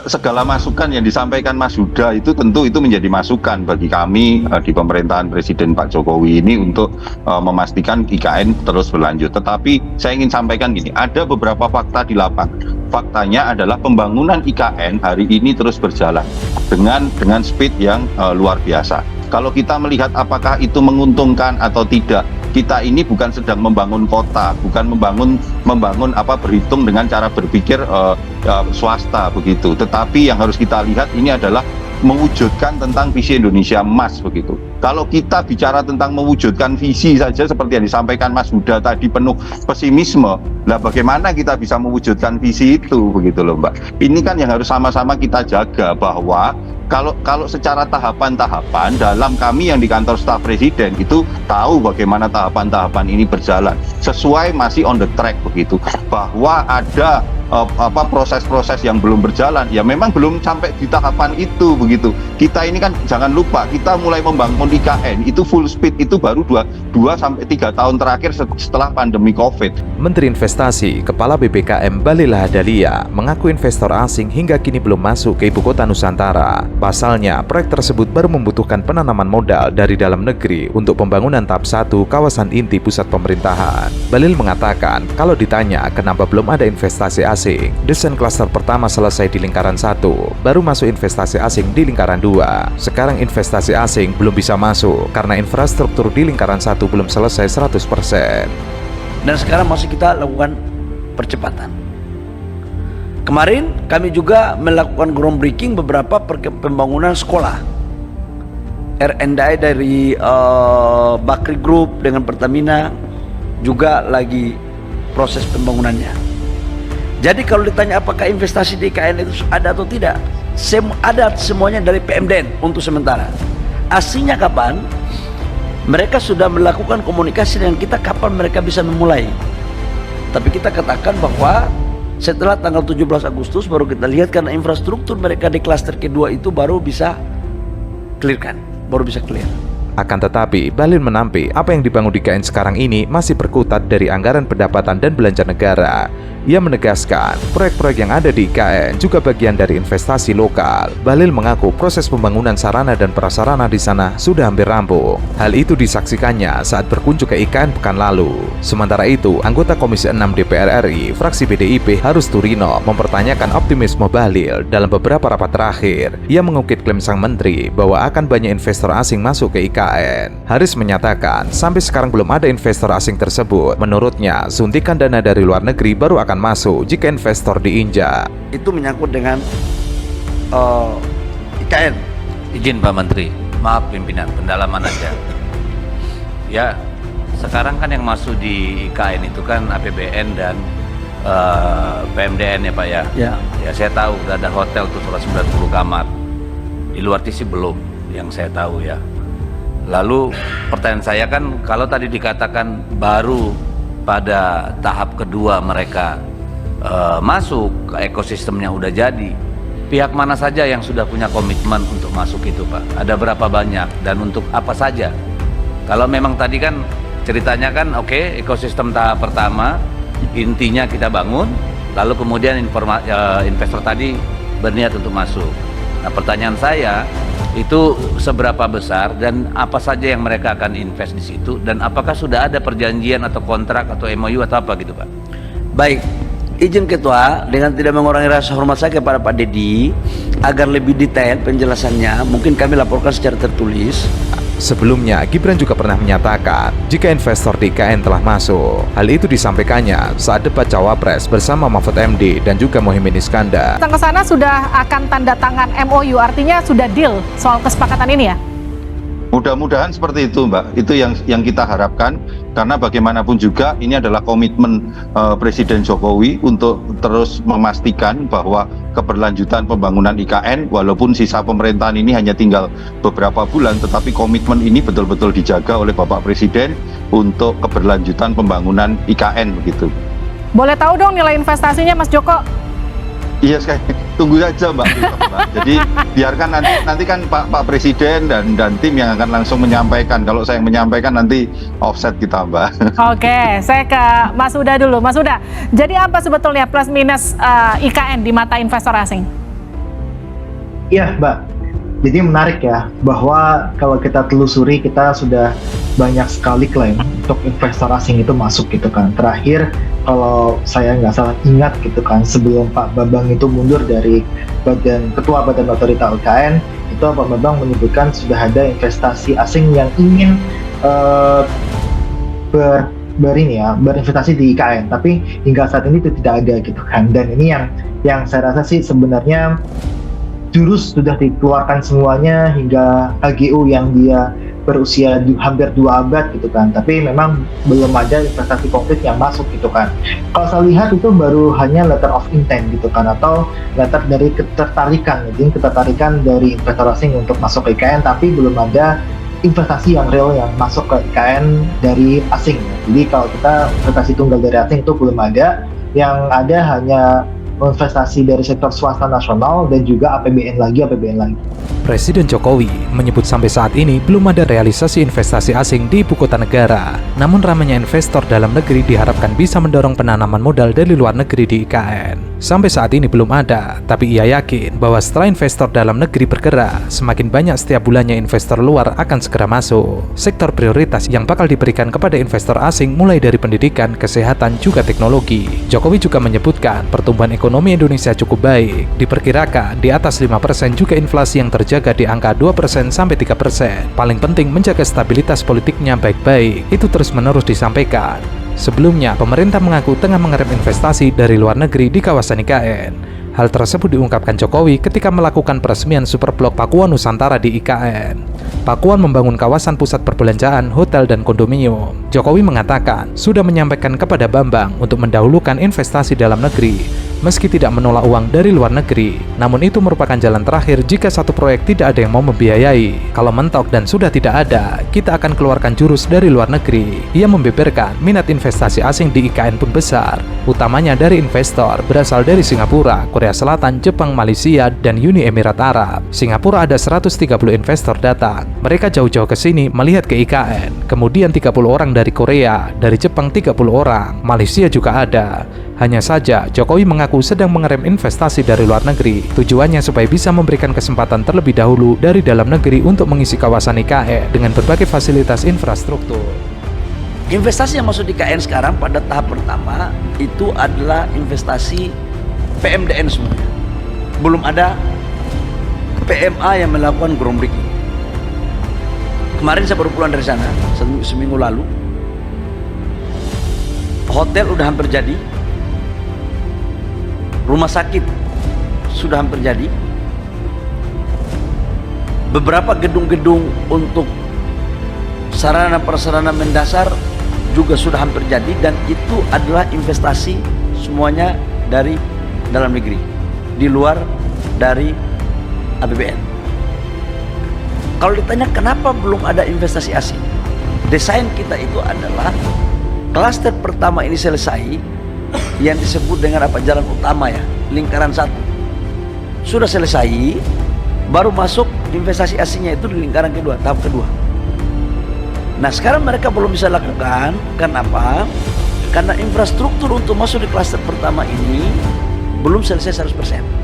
Segala masukan yang disampaikan Mas Huda itu tentu itu menjadi masukan bagi kami di pemerintahan Presiden Pak Jokowi ini untuk memastikan IKN terus berlanjut. Tetapi saya ingin sampaikan gini, ada beberapa fakta di lapangan. Faktanya adalah pembangunan IKN hari ini terus berjalan dengan speed yang luar biasa. Kalau kita melihat apakah itu menguntungkan atau tidak, kita ini bukan sedang membangun kota, bukan membangun berhitung dengan cara berpikir swasta begitu. Tetapi yang harus kita lihat ini adalah mewujudkan tentang visi Indonesia Emas begitu. Kalau kita bicara tentang mewujudkan visi saja seperti yang disampaikan Mas Huda tadi penuh pesimisme, lah bagaimana kita bisa mewujudkan visi itu begitu loh Mbak. Ini kan yang harus sama-sama kita jaga bahwa kalau secara tahapan-tahapan dalam kami yang di kantor staf presiden itu tahu bagaimana tahapan-tahapan ini berjalan sesuai masih on the track begitu, bahwa ada proses-proses yang belum berjalan ya memang belum sampai di tahapan itu begitu. Kita ini kan jangan lupa kita mulai membangun IKN itu full speed itu baru 2 sampai 3 tahun terakhir setelah pandemi Covid. Menteri Investasi Kepala BPKM Bahlil Lahadalia mengaku investor asing hingga kini belum masuk ke ibu kota Nusantara. Pasalnya, proyek tersebut baru membutuhkan penanaman modal dari dalam negeri untuk pembangunan tahap 1 kawasan inti pusat pemerintahan. Bahlil mengatakan, kalau ditanya kenapa belum ada investasi asing, desain klaster pertama selesai di lingkaran 1, baru masuk investasi asing di lingkaran 2. Sekarang investasi asing belum bisa masuk karena infrastruktur di lingkaran 1 belum selesai 100%. Dan sekarang masih kita lakukan percepatan. Kemarin kami juga melakukan groundbreaking beberapa pembangunan sekolah. R&I dari Bakri Group dengan Pertamina juga lagi proses pembangunannya. Jadi kalau ditanya apakah investasi di IKN itu ada atau tidak, ada semuanya dari PMDN untuk sementara. Aslinya kapan? Mereka sudah melakukan komunikasi dengan kita kapan mereka bisa memulai. Tapi kita katakan bahwa setelah tanggal 17 Agustus baru kita lihat karena infrastruktur mereka di klaster kedua itu baru bisa clear. Akan tetapi, Bahlil menampik apa yang dibangun di IKN sekarang ini masih berkutat dari anggaran pendapatan dan belanja negara. Ia menegaskan, proyek-proyek yang ada di IKN juga bagian dari investasi lokal. Bahlil mengaku proses pembangunan sarana dan prasarana di sana sudah hampir rampung. Hal itu disaksikannya saat berkunjung ke IKN pekan lalu. Sementara itu, anggota Komisi 6 DPR RI, fraksi PDIP Harus Turino mempertanyakan optimisme Bahlil dalam beberapa rapat terakhir. Ia mengukit klaim sang menteri bahwa akan banyak investor asing masuk ke IKN. Haris menyatakan, sampai sekarang belum ada investor asing tersebut. Menurutnya, suntikan dana dari luar negeri baru akan masuk jika investor diinjak. Itu menyangkut dengan IKN. Izin Pak Menteri, maaf pimpinan, pendalaman aja. Ya, sekarang kan yang masuk di IKN itu kan APBN dan PMDN ya Pak ya. Ya. Ya saya tahu udah ada hotel tuh 190 kamar. Di luar sih belum, yang saya tahu ya. Lalu pertanyaan saya kan, kalau tadi dikatakan baru pada tahap kedua mereka masuk ke ekosistemnya udah jadi, pihak mana saja yang sudah punya komitmen untuk masuk itu Pak? Ada berapa banyak dan untuk apa saja? Kalau memang tadi kan ceritanya kan oke, ekosistem tahap pertama intinya kita bangun, lalu kemudian investor tadi berniat untuk masuk. Nah pertanyaan saya, itu seberapa besar dan apa saja yang mereka akan invest di situ, dan apakah sudah ada perjanjian atau kontrak atau MOU atau apa gitu Pak? Baik, izin Ketua, dengan tidak mengurangi rasa hormat saya kepada Pak Dedi, agar lebih detail penjelasannya mungkin kami laporkan secara tertulis. Sebelumnya, Gibran juga pernah menyatakan jika investor di IKN telah masuk. Hal itu disampaikannya saat debat Cawapres bersama Mahfud MD dan juga Muhaimin Iskandar. Datang ke sana sudah akan tanda tangan MOU, artinya sudah deal soal kesepakatan ini ya? Mudah-mudahan seperti itu Mbak, itu yang kita harapkan, karena bagaimanapun juga ini adalah komitmen Presiden Jokowi untuk terus memastikan bahwa keberlanjutan pembangunan IKN, walaupun sisa pemerintahan ini hanya tinggal beberapa bulan, tetapi komitmen ini betul-betul dijaga oleh Bapak Presiden untuk keberlanjutan pembangunan IKN begitu. Boleh tahu dong nilai investasinya Mas Joko? Iya, tunggu saja Mbak. Jadi biarkan nanti kan Pak Presiden dan tim yang akan langsung menyampaikan. Kalau saya yang menyampaikan nanti offset kita Mbak. Oke, saya ke Mas Huda dulu. Mas Huda, jadi apa sebetulnya plus minus IKN di mata investor asing? Iya, Mbak. Jadi menarik ya, bahwa kalau kita telusuri kita sudah banyak sekali klaim untuk investor asing itu masuk gitu kan. Terakhir kalau saya nggak salah ingat gitu kan, sebelum Pak Bambang itu mundur dari Ketua Badan Otorita IKN, itu Pak Bambang menyebutkan sudah ada investasi asing yang ingin berinvestasi di IKN, tapi hingga saat ini itu tidak ada gitu kan. Dan ini yang saya rasa sih sebenarnya jurus sudah dikeluarkan semuanya hingga HGU yang dia berusia hampir 2 abad gitu kan, tapi memang belum ada investasi konkret yang masuk gitu kan. Kalau saya lihat itu baru hanya letter of intent gitu kan, atau letter dari ketertarikan, jadi ketertarikan dari investor asing untuk masuk ke IKN, tapi belum ada investasi yang real yang masuk ke IKN dari asing. Jadi kalau kita investasi tunggal dari asing itu belum ada, yang ada hanya investasi dari sektor swasta nasional dan juga APBN lagi. Presiden Jokowi menyebut sampai saat ini belum ada realisasi investasi asing di ibu kota negara. Namun ramainya investor dalam negeri diharapkan bisa mendorong penanaman modal dari luar negeri di IKN. Sampai saat ini belum ada, tapi ia yakin bahwa setelah investor dalam negeri bergerak, semakin banyak setiap bulannya investor luar akan segera masuk. Sektor prioritas yang bakal diberikan kepada investor asing mulai dari pendidikan, kesehatan, juga teknologi. Jokowi juga menyebutkan pertumbuhan ekonomi Indonesia cukup baik. Diperkirakan di atas 5%, juga inflasi yang terjaga di angka 2% sampai 3%. Paling penting menjaga stabilitas politiknya baik-baik. Itu terus-menerus disampaikan. Sebelumnya, pemerintah mengaku tengah mengerem investasi dari luar negeri di kawasan IKN. Hal tersebut diungkapkan Jokowi ketika melakukan peresmian Superblok Pakuan Nusantara di IKN. Pakuan membangun kawasan pusat perbelanjaan, hotel, dan kondominium. Jokowi mengatakan sudah menyampaikan kepada Bambang untuk mendahulukan investasi dalam negeri, meski tidak menolak uang dari luar negeri. Namun itu merupakan jalan terakhir jika satu proyek tidak ada yang mau membiayai. Kalau mentok dan sudah tidak ada, kita akan keluarkan jurus dari luar negeri. Ia membeberkan minat investasi asing di IKN pun besar, utamanya dari investor berasal dari Singapura, Korea Selatan, Jepang, Malaysia, dan Uni Emirat Arab. Singapura ada 130 investor datang. Mereka jauh-jauh ke sini melihat ke IKN. Kemudian 30 orang dari Korea, dari Jepang 30 orang, Malaysia juga ada. Hanya saja, Jokowi mengaku sedang mengerem investasi dari luar negeri. Tujuannya supaya bisa memberikan kesempatan terlebih dahulu dari dalam negeri untuk mengisi kawasan IKN dengan berbagai fasilitas infrastruktur. Investasi yang masuk di IKN sekarang pada tahap pertama itu adalah investasi PMDN semuanya. Belum ada PMA yang melakukan groundbreaking. Kemarin saya baru pulang dari sana, seminggu lalu. Hotel udah hampir jadi. Rumah sakit sudah hampir jadi. Beberapa gedung-gedung untuk sarana prasarana mendasar juga sudah hampir jadi, dan itu adalah investasi semuanya dari dalam negeri, di luar dari APBN. Kalau ditanya kenapa belum ada investasi asing, desain kita itu adalah klaster pertama ini selesai, yang disebut dengan jalan utama ya, lingkaran 1 sudah selesai, baru masuk investasi asingnya itu di lingkaran kedua, tahap kedua. Nah sekarang mereka belum bisa lakukan. Kenapa? Karena infrastruktur untuk masuk di klaster pertama ini belum selesai 100%.